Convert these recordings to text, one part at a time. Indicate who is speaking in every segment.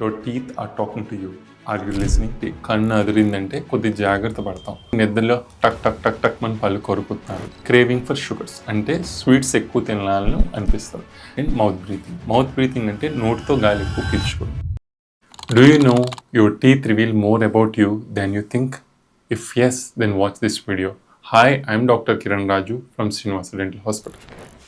Speaker 1: Your teeth are talking to you. Are you listening? కన్ను అదిరిందంటే కొద్ది జాగ్రత్త పడతాం. నిద్రలో టక్ టక్ టక్ టక్ మన పళ్ళు కొరుకుతున్నారు. క్రేవింగ్ ఫర్ షుగర్స్ అంటే స్వీట్స్ ఎక్కువ తినాలని అనిపిస్తుంది. అండ్ మౌత్ బ్రీతింగ్ అంటే నోటితో గాలి ఎక్కువ పీల్చుకోవడం. Do you know your teeth reveal more about you then you think? If yes, then watch this video. Hi, I'm doctor Kiran Raju from Srinivasa dental hospital.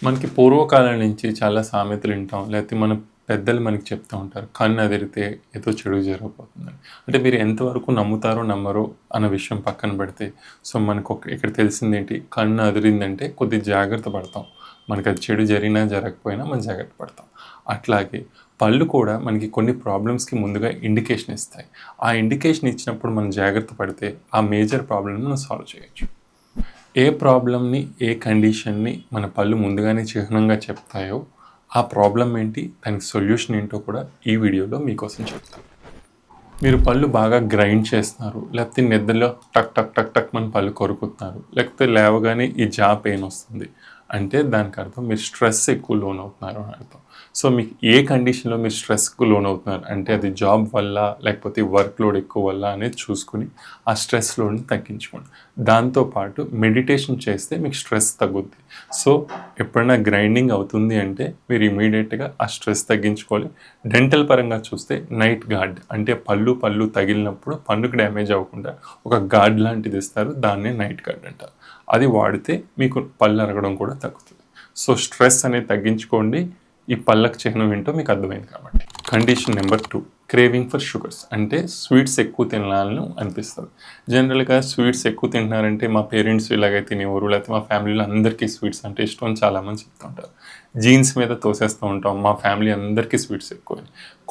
Speaker 1: మనకి పూర్వకాలం నుంచి చాలా సామెతలు వింటాం, లేకపోతే మన పెద్దలు మనకి చెప్తూ ఉంటారు, కన్ను అదిరితే ఏదో చెడు జరగబోతుందని. అంటే మీరు ఎంతవరకు నమ్ముతారో నమ్మరో అన్న విషయం పక్కన పెడితే, సో మనకు ఇక్కడ తెలిసింది ఏంటి, కన్ను అదిరిందంటే కొద్ది జాగ్రత్త పడతాం. మనకి అది చెడు జరిగినా జరగకపోయినా మనం జాగ్రత్త పడతాం. అట్లాగే పళ్ళు కూడా మనకి కొన్ని ప్రాబ్లమ్స్కి ముందుగా ఇండికేషన్ ఇస్తాయి. ఆ ఇండికేషన్ ఇచ్చినప్పుడు మనం జాగ్రత్త పడితే ఆ మేజర్ ప్రాబ్లమ్ని మనం సాల్వ్ చేయొచ్చు. ఏ ప్రాబ్లమ్ని, ఏ కండిషన్ని మన పళ్ళు ముందుగానే చిహ్నంగా చెప్తాయో ఆ ప్రాబ్లం ఏంటి, దానికి సొల్యూషన్ ఏంటో కూడా ఈ వీడియోలో మీకోసం చెప్తాను. మీరు పళ్ళు బాగా గ్రైండ్ చేస్తున్నారు, లేకపోతే నిద్రలో టక్ టక్ టక్ టక్ మన పళ్ళు కొరుకుతున్నారు, లేకపోతే లేవగానే ఈ జా పెయిన్ వస్తుంది అంటే దానికి అర్థం మీరు స్ట్రెస్ ఎక్కువ లోన్ అవుతున్నారు అని అర్థం. సో మీకు ఏ కండిషన్లో మీరు స్ట్రెస్కు లోన్ అవుతున్నారు అంటే అది జాబ్ వల్ల లేకపోతే వర్క్ లోడ్ ఎక్కువ వల్ల అనేది చూసుకుని ఆ స్ట్రెస్ లోడ్ని తగ్గించుకోండి. దాంతోపాటు మెడిటేషన్ చేస్తే మీకు స్ట్రెస్ తగ్గుద్ది. సో ఎప్పుడైనా గ్రైండింగ్ అవుతుంది అంటే మీరు ఇమీడియట్గా ఆ స్ట్రెస్ తగ్గించుకోవాలి. డెంటల్ పరంగా చూస్తే నైట్ గార్డ్ అంటే పళ్ళు తగిలినప్పుడు పన్నుకు డ్యామేజ్ అవ్వకుండా ఒక గార్డ్ లాంటిది ఇస్తారు, దాన్నే నైట్ గార్డ్ అంటారు. అది వాడితే మీకు పళ్ళు అరగడం కూడా తగ్గుతుంది. సో స్ట్రెస్ అనేది తగ్గించుకోండి. ఈ పళ్ళకు చిహ్నం ఏంటో మీకు అర్థమైంది కాబట్టి. Condition number 2, craving for sugars అంటే స్వీట్స్ ఎక్కువ తినాలని అనిపిస్తుంది. జనరల్గా స్వీట్స్ ఎక్కువ తింటున్నారంటే మా పేరెంట్స్ ఇలాగే తినేవారు, లేకపోతే మా ఫ్యామిలీలో అందరికీ స్వీట్స్ అంటే ఇష్టం అని చాలామంది చెప్తుంటారు. జీన్స్ మీద తోసేస్తూ ఉంటాం, మా ఫ్యామిలీ అందరికీ స్వీట్స్ ఎక్కువ.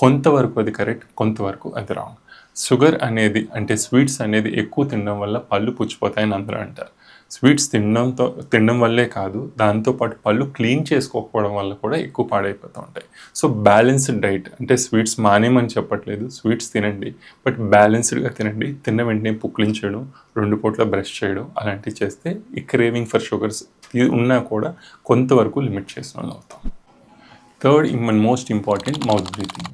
Speaker 1: కొంతవరకు అది కరెక్ట్, కొంతవరకు అది రాంగ్. షుగర్ అనేది అంటే స్వీట్స్ అనేది ఎక్కువ తినడం వల్ల పళ్ళు పుచ్చిపోతాయని అందరూ అంటారు. స్వీట్స్ తినడం వల్లే కాదు, దాంతోపాటు పళ్ళు క్లీన్ చేసుకోకపోవడం వల్ల కూడా ఎక్కువ పాడైపోతూ ఉంటాయి. సో బ్యాలెన్స్డ్ డైట్ అంటే స్వీట్స్ మానేమని చెప్పట్లేదు, స్వీట్స్ తినండి, బట్ బ్యాలెన్స్డ్గా తినండి. తిన్న వెంటనే పుక్లించడం, 2 పూట్ల బ్రష్ చేయడం అలాంటివి చేస్తే ఈ క్రేవింగ్ ఫర్ షుగర్స్ ఉన్నా కూడా కొంతవరకు లిమిట్ చేసిన వాళ్ళు అవుతాం. Third most important,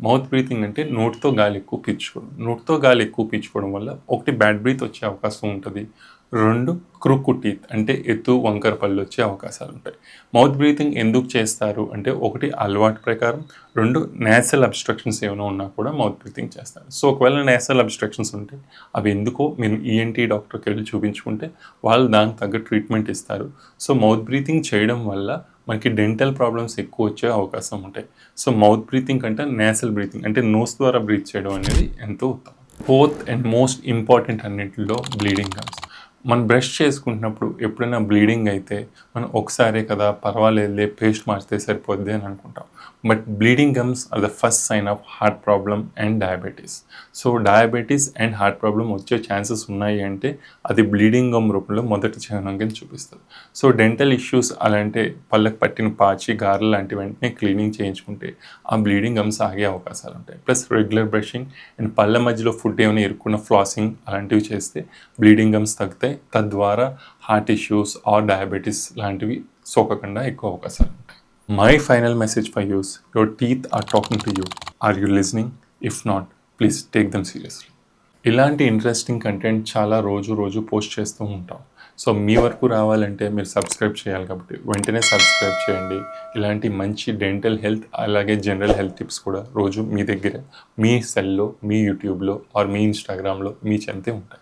Speaker 1: mouth breathing అంటే నోటితో గాలి ఎక్కువ పీల్చుకోవడం. నోటితో గాలి ఎక్కువ పీల్చుకోవడం వల్ల ఒకటి బ్యాడ్ బ్రీత్ వచ్చే అవకాశం ఉంటుంది, 2 క్రూక్ టీత్ అంటే ఎత్తు వంకర పళ్ళు వచ్చే అవకాశాలు ఉంటాయి. మౌత్ బ్రీతింగ్ ఎందుకు చేస్తారు అంటే ఒకటి అలవాటు ప్రకారం, 2 నేసల్ అబ్స్ట్రక్షన్స్ ఏమైనా ఉన్నా కూడా మౌత్ బ్రీతింగ్ చేస్తారు. సో ఒకవేళ నేసల్ అబ్స్ట్రక్షన్స్ ఉంటే అవి ఎందుకో మీరు ఈఎన్టీ డాక్టర్కి వెళ్ళి చూపించుకుంటే వాళ్ళు దానికి తగ్గ ట్రీట్మెంట్ ఇస్తారు. సో మౌత్ బ్రీతింగ్ చేయడం వల్ల మనకి డెంటల్ ప్రాబ్లమ్స్ ఎక్కువ వచ్చే అవకాశం ఉంటాయి. సో మౌత్ బ్రీతింగ్ కంటే నేసల్ బ్రీతింగ్ అంటే నోస్ ద్వారా బ్రీత్ చేయడం అనేది ఎంతో ఉత్తమం. ఫోర్త్ అండ్ మోస్ట్ ఇంపార్టెంట్ అన్నింటిలో బ్లీడింగ్ గమ్స్. మనం బ్రష్ చేసుకుంటున్నప్పుడు ఎప్పుడైనా బ్లీడింగ్ అయితే మనం ఒకసారే కదా పర్వాలేదులే పేస్ట్ మార్చితే సరిపోద్ది అని అనుకుంటాం. But bleeding gums are the first sign of heart problem and diabetes. So diabetes and heart problem వచ్చే ఛాన్సెస్ ఉన్నాయి అంటే అది బ్లీడింగ్ గమ్ రూపంలో మొదటి చిహ్నం కింద చూపిస్తుంది. సో డెంటల్ ఇష్యూస్ అలాంటి పళ్ళకు పట్టిన పాచి, గారెలు లాంటి వెంటనే క్లీనింగ్ చేయించుకుంటే ఆ బ్లీడింగ్ గమ్స్ ఆగే అవకాశాలు ఉంటాయి. ప్లస్ రెగ్యులర్ బ్రషింగ్ అండ్ పళ్ళ మధ్యలో ఫుడ్ ఏమైనా ఇరుక్కున్న ఫ్లాసింగ్ అలాంటివి చేస్తే బ్లీడింగ్ గమ్స్ తగ్గుతాయి. తద్వారా హార్ట్ ఇష్యూస్ ఆర్ డయాబెటీస్ లాంటివి సోకకుండా ఎక్కువ అవకాశాలు ఉంటాయి. My final message for youse, your teeth are talking to you. Are you listening? If not, please take them seriously. ఇలాంటి ఇంట్రెస్టింగ్ కంటెంట్ చాలా రోజు పోస్ట్ చేస్తూ ఉంటాం. సో మీ వరకు రావాలంటే మీరు సబ్స్క్రైబ్ చేయాలి కాబట్టి వెంటనే సబ్స్క్రైబ్ చేయండి. ఇలాంటి మంచి డెంటల్ హెల్త్ అలాగే జనరల్ హెల్త్ టిప్స్ కూడా రోజు మీ దగ్గర, మీ సెల్లో, మీ యూట్యూబ్లో ఆర్ మీ ఇన్స్టాగ్రామ్లో మీ చెంతే ఉంటాయి.